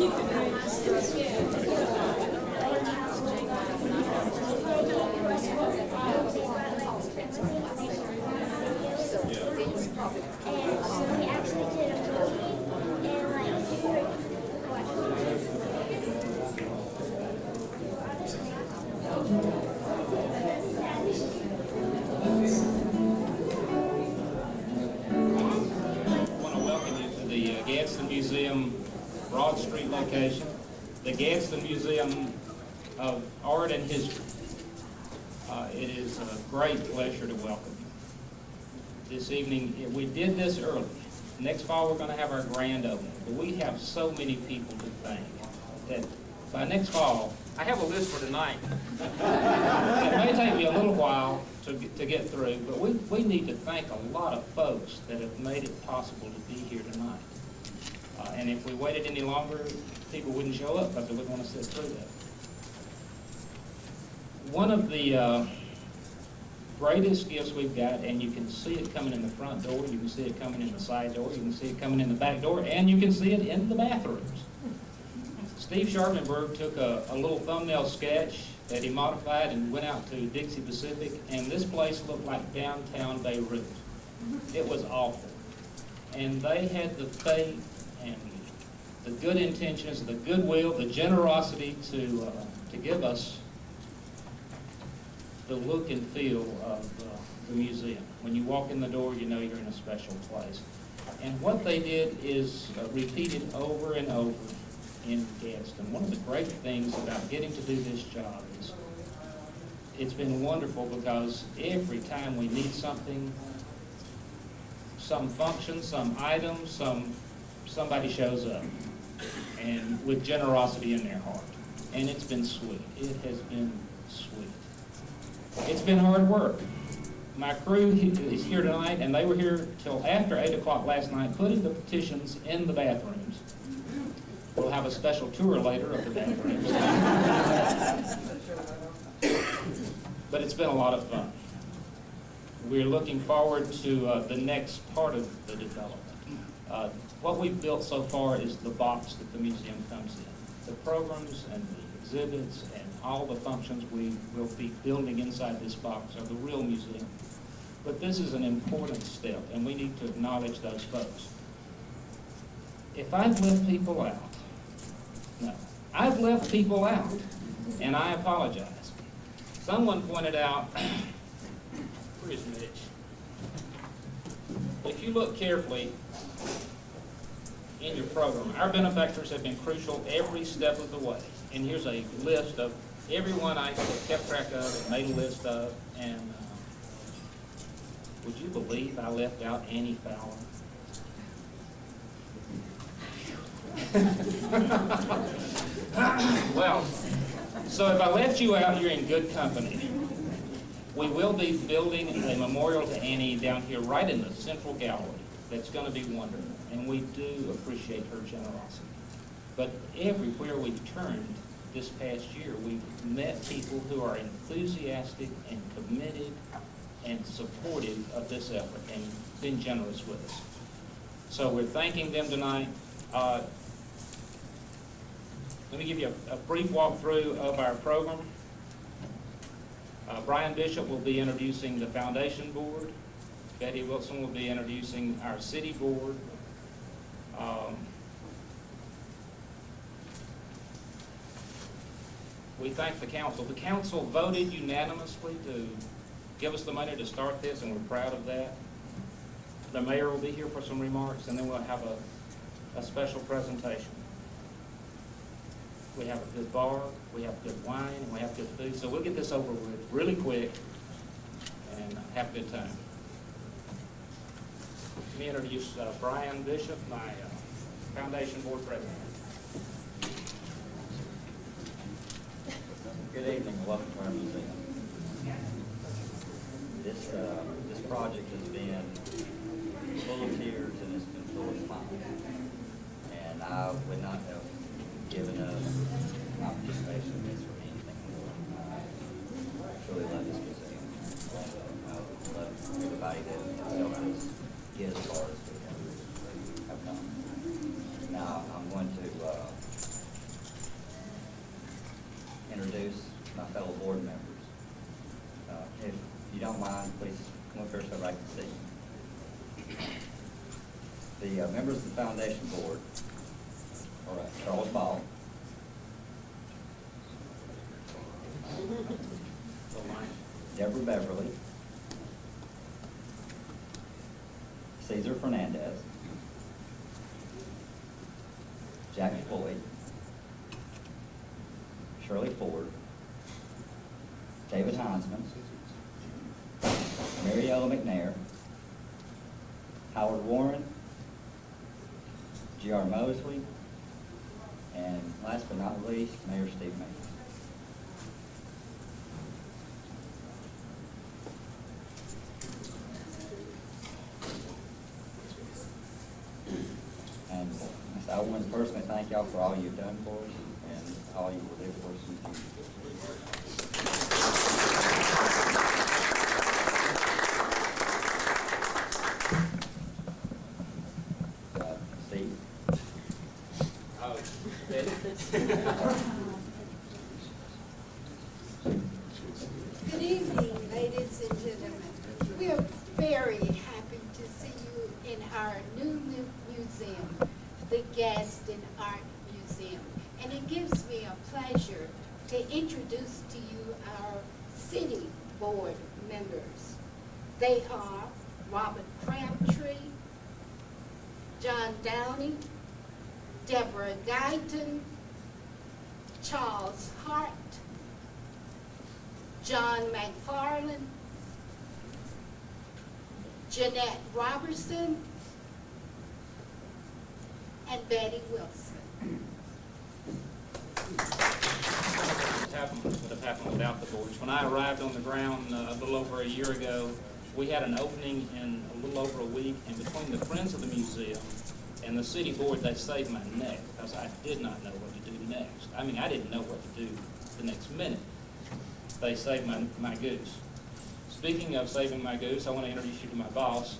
we actually did a movie and I want to welcome you to the Gadsden Museum Broad Street location, the Gadsden Museum of Art and History. It is a great pleasure to welcome you. This evening, we did this early. Next fall, we're going to have our grand opening, but we have so many people to thank that by next fall, I have a list for tonight. It may take me a little while to get through, but we need to thank a lot of folks that have made it possible to be here tonight. And if we waited any longer, people wouldn't show up because they wouldn't want to sit through that. One of the greatest gifts we've got, and you can see it coming in the front door, you can see it coming in the side door, you can see it coming in the back door, and you can see it in the bathrooms. Steve Sharpenberg took a little thumbnail sketch that he modified and went out to Dixie Pacific, and this place looked like downtown Beirut. It was awful. And they had the faith and the good intentions, the goodwill, the generosity to give us the look and feel of the museum. When you walk in the door, you know you're in a special place. And what they did is repeated over and over in Gadsden. One of the great things about getting to do this job is it's been wonderful because every time we need something, some function, some item, somebody shows up, and with generosity in their heart. And it's been sweet. It has been sweet. It's been hard work. My crew is here tonight, and they were here till after 8 o'clock last night putting the petitions in the bathrooms. We'll have a special tour later of the bathrooms. But it's been a lot of fun. We're looking forward to the next part of the development. What we've built so far is the box that the museum comes in. The programs and the exhibits and all the functions we will be building inside this box are the real museum. But this is an important step, and we need to acknowledge those folks. If I've left people out, no, I've left people out, and I apologize. Someone pointed out, where is Mitch? If you look carefully in your program, our benefactors have been crucial every step of the way. And here's a list of everyone I kept track of and made a list of. And would you believe I left out Annie Fowler? Well, so if I left you out, you're in good company. We will be building a memorial to Annie down here right in the central gallery. That's going to be wonderful, and we do appreciate her generosity. But everywhere we've turned this past year, we've met people who are enthusiastic and committed and supportive of this effort and been generous with us. So we're thanking them tonight. Let me give you a brief walkthrough of our program. Brian Bishop will be introducing the foundation board. Betty Wilson will be introducing our city board. We thank the council. The council voted unanimously to give us the money to start this, and we're proud of that. The mayor will be here for some remarks, and then we'll have a special presentation. We have a good bar, we have good wine, and we have good food. So we'll get this over with really quick and have a good time. Let me introduce Brian Bishop, my foundation board president. Good evening and welcome to our museum. This project has been full of tears and it's been full of smiles. And I would not have given up my participation in this for anything more. I truly love this museum. I love everybody that helped us get as far as we have come. Now I'm going to fellow board members. If you don't mind, please come up here so I can see you. The members of the foundation board are Charles Ball, Deborah Beverly, Cesar Fernandez, Jackie Floyd, Shirley Ford, David Heinzman, Mariella McNair, Howard Warren, G.R. Mosley, and last but not least, Mayor Steve Mays. And I want to personally thank y'all for all you've done for us and all you will do for us in the future. Steve? Good evening, ladies and gentlemen. We are very happy to see you in our new museum, the Gadsden Art Museum. And it gives me a pleasure to introduce to you our city board members. They are Robert Crabtree, John Downey, Deborah Guyton, Charles Hart, John McFarland, Jeanette Robertson, and Betty Wilson. Would have happened without the boards. When I arrived on the ground a little over a year ago, we had an opening in a little over a week, and between the Friends of the Museum and the city board, they saved my neck because I did not know what to do next. I mean, I didn't know what to do the next minute. They saved my goose. Speaking of saving my goose, I want to introduce you to my boss.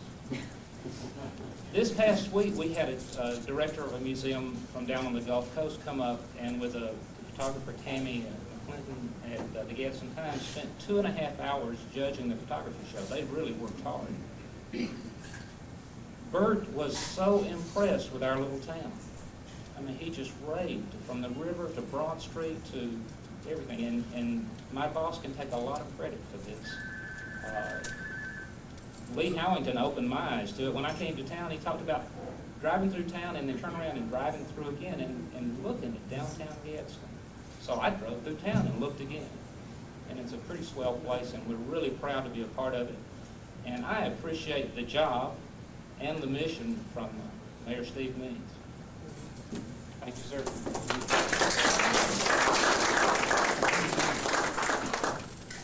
This past week, we had a director of a museum from down on the Gulf Coast come up, and with a photographer, Tammy Clinton, at the Gadsden Times, spent 2.5 hours judging the photography show. They really worked hard. Bert was so impressed with our little town. I mean, he just raved from the river to Broad Street to everything, and my boss can take a lot of credit for this. Lee Howington opened my eyes to it. When I came to town, he talked about driving through town and then turning around and driving through again and looking at downtown Gadsden. So I drove through town and looked again. And it's a pretty swell place, and we're really proud to be a part of it. And I appreciate the job and the mission from Mayor Steve Means. Thank you, sir.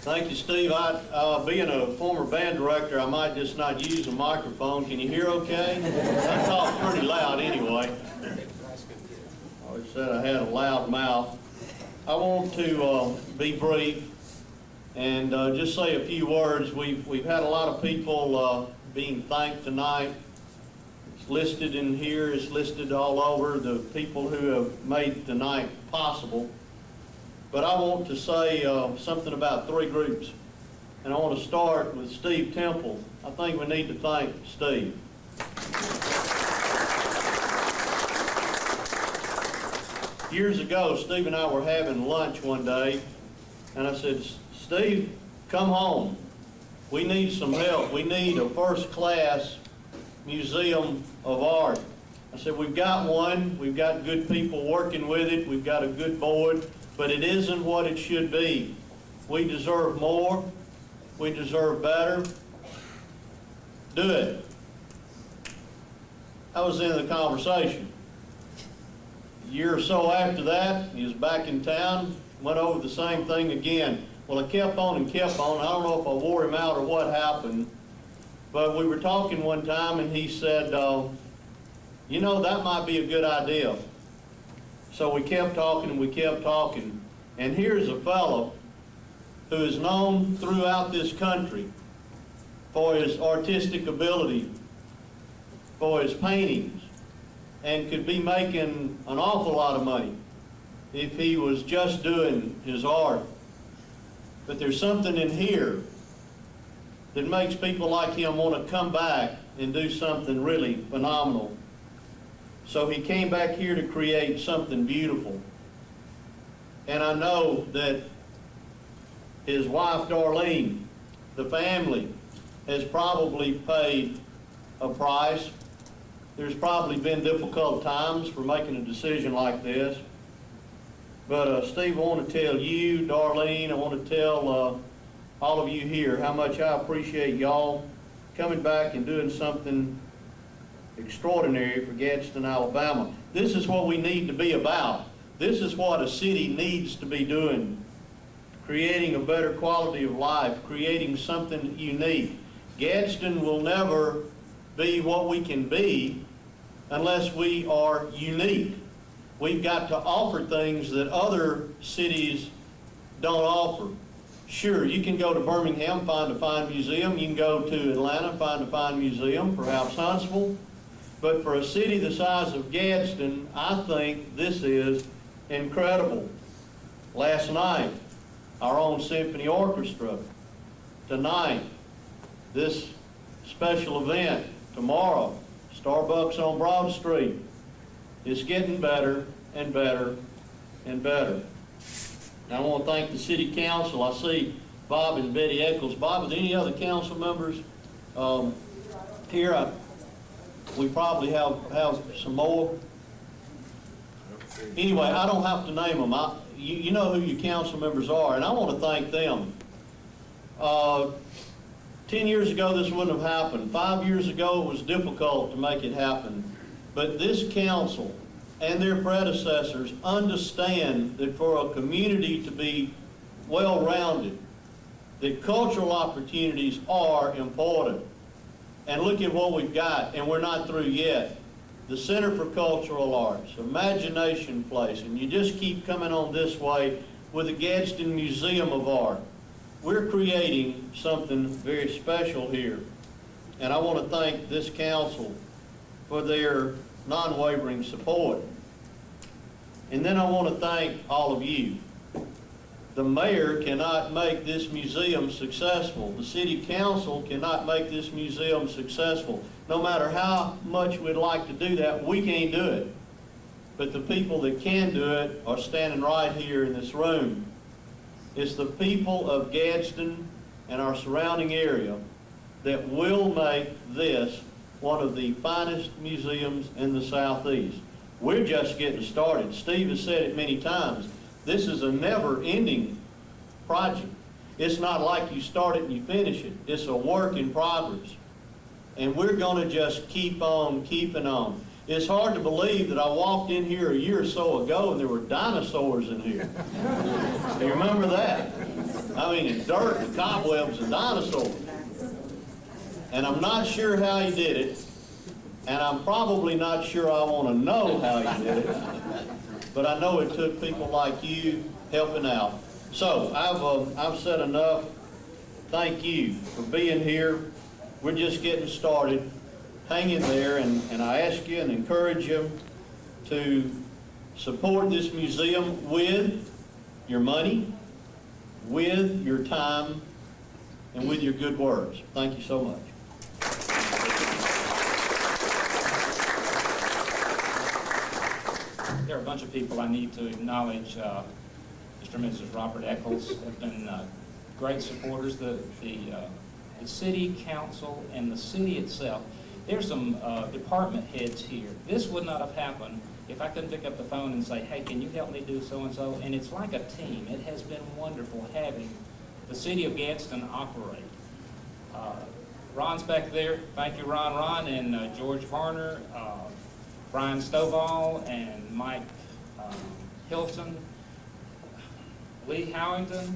Thank you, Steve. Being a former band director, I might just not use a microphone. Can you hear okay? I talk pretty loud anyway. I always said I had a loud mouth. I want to be brief and just say a few words. We've had a lot of people being thanked tonight. It's listed in here. It's listed all over, the people who have made tonight possible. But I want to say something about 3 groups. And I want to start with Steve Temple. I think we need to thank Steve. Years ago, Steve and I were having lunch one day, and I said, Steve, come home. We need some help. We need a first-class museum of art. I said, we've got one. We've got good people working with it. We've got a good board. But it isn't what it should be. We deserve more. We deserve better. Do it. That was the end of the conversation. A year or so after that, he was back in town, went over the same thing again. Well, it kept on and kept on. I don't know if I wore him out or what happened, but we were talking one time and he said, you know, that might be a good idea. So we kept talking and we kept talking. And here's a fellow who is known throughout this country for his artistic ability, for his paintings, and could be making an awful lot of money if he was just doing his art. But there's something in here that makes people like him want to come back and do something really phenomenal. So he came back here to create something beautiful. And I know that his wife, Darlene, the family, has probably paid a price. There's probably been difficult times for making a decision like this. But Steve, I want to tell you, Darlene, I want to tell all of you here how much I appreciate y'all coming back and doing something extraordinary for Gadsden, Alabama. This is what we need to be about. This is what a city needs to be doing. Creating a better quality of life, creating something unique. Gadsden will never be what we can be unless we are unique. We've got to offer things that other cities don't offer. Sure, you can go to Birmingham, find a fine museum. You can go to Atlanta, find a fine museum, perhaps Huntsville. But for a city the size of Gadsden, I think this is incredible. Last night, our own symphony orchestra. Tonight, this special event. Tomorrow, Starbucks on Broad Street. It's getting better and better and better. And I want to thank the City Council. I see Bob and Betty Eccles. Bob, are there any other council members here? We probably have some more. Anyway, I don't have to name them. You know who your council members are, and I want to thank them. 10 years ago, this wouldn't have happened. 5 years ago, it was difficult to make it happen. But this council and their predecessors understand that for a community to be well-rounded, that cultural opportunities are important. And look at what we've got, and we're not through yet. The Center for Cultural Arts, Imagination Place, and you just keep coming on this way with the Gadsden Museum of Art. We're creating something very special here. And I want to thank this council for their non-wavering support. And then I want to thank all of you. The mayor cannot make this museum successful. The city council cannot make this museum successful. No matter how much we'd like to do that, we can't do it. But the people that can do it are standing right here in this room. It's the people of Gadsden and our surrounding area that will make this one of the finest museums in the Southeast. We're just getting started. Steve has said it many times. This is a never-ending project. It's not like you start it and you finish it. It's a work in progress. And we're going to just keep on keeping on. It's hard to believe that I walked in here a year or so ago and there were dinosaurs in here. Do you remember that? I mean, it's dirt and cobwebs and dinosaurs. And I'm not sure how he did it. And I'm probably not sure I want to know how he did it. But I know it took people like you helping out. So I've said enough. Thank you for being here. We're just getting started. Hang in there, and I ask you and encourage you to support this museum with your money, with your time, and with your good words. Thank you so much. There are a bunch of people I need to acknowledge. Mr. and Mrs. Robert Eccles have been great supporters. The city council and the city itself. There's some department heads here. This would not have happened if I couldn't pick up the phone and say, hey, can you help me do so-and-so? And it's like a team. It has been wonderful having the City of Gadsden operate. Ron's back there. Thank you, Ron, and George Varner, Brian Stovall, and Mike Hilton, Lee Howington.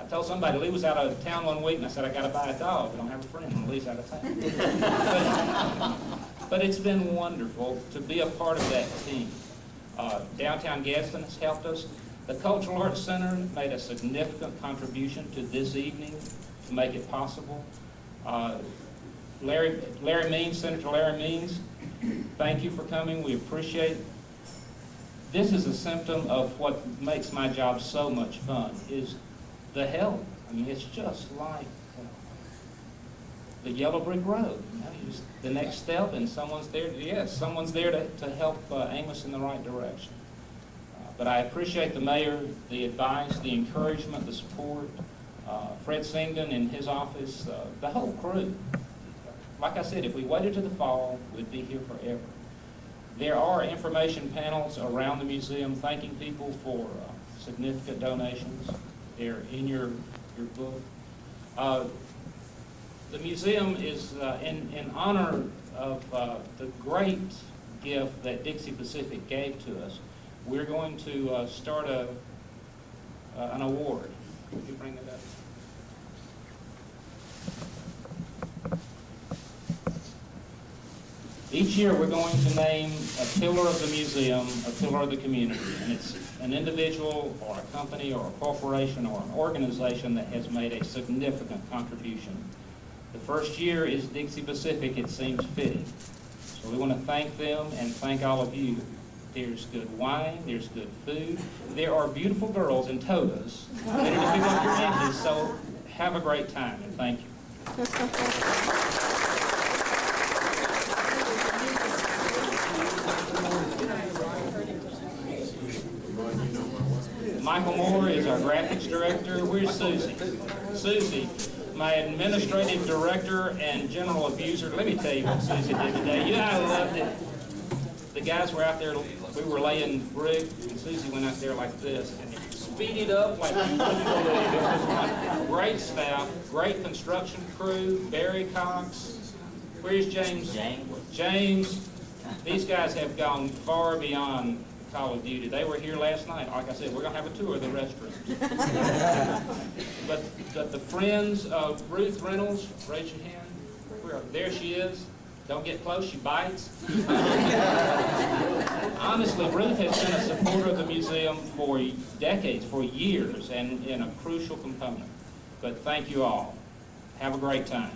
I told somebody Lee was out of town one week, and I said, I got to buy a dog. I don't have a friend when Lee's out of town. but it's been wonderful to be a part of that team. Downtown Gadsden has helped us. The Cultural Arts Center made a significant contribution to this evening to make it possible. Larry Means, Senator Larry Means, thank you for coming. We appreciate it. This is a symptom of what makes my job so much fun, is the help I mean, it's just like the yellow brick road. You know, you just, the next step, and someone's there. Yes, someone's there to help aim us in the right direction. But I appreciate the mayor, the advice, the encouragement, the support. Fred Singdon in his office, the whole crew. Like I said, if we waited to the fall, we'd be here forever. There are information panels around the museum thanking people for significant donations. They're in your book. The museum is in honor of the great gift that Dixie Pacific gave to us. We're going to start an award. Could you bring that up? Each year we're going to name a pillar of the museum, a pillar of the community, and it's an individual or a company or a corporation or an organization that has made a significant contribution. The first year is Dixie Pacific, it seems fitting. So we want to thank them and thank all of you. There's good wine, there's good food, there are beautiful girls in togas ready to pick up your images, so have a great time and thank you. Michael Moore is our graphics director. Where's Susie? Susie, my administrative director and general abuser. Let me tell you what Susie did today. You know, I loved it. The guys were out there, we were laying brick, and Susie went out there like this, and it speeded up like you wouldn't believe. It was like great staff, great construction crew, Barry Cox. Where's James? James. These guys have gone far beyond Call of Duty. They were here last night. Like I said, we're going to have a tour of the restrooms. but the friends of Ruth Reynolds, raise your hand. There she is. Don't get close, she bites. Honestly, Ruth has been a supporter of the museum for decades, for years, and a crucial component. But thank you all. Have a great time.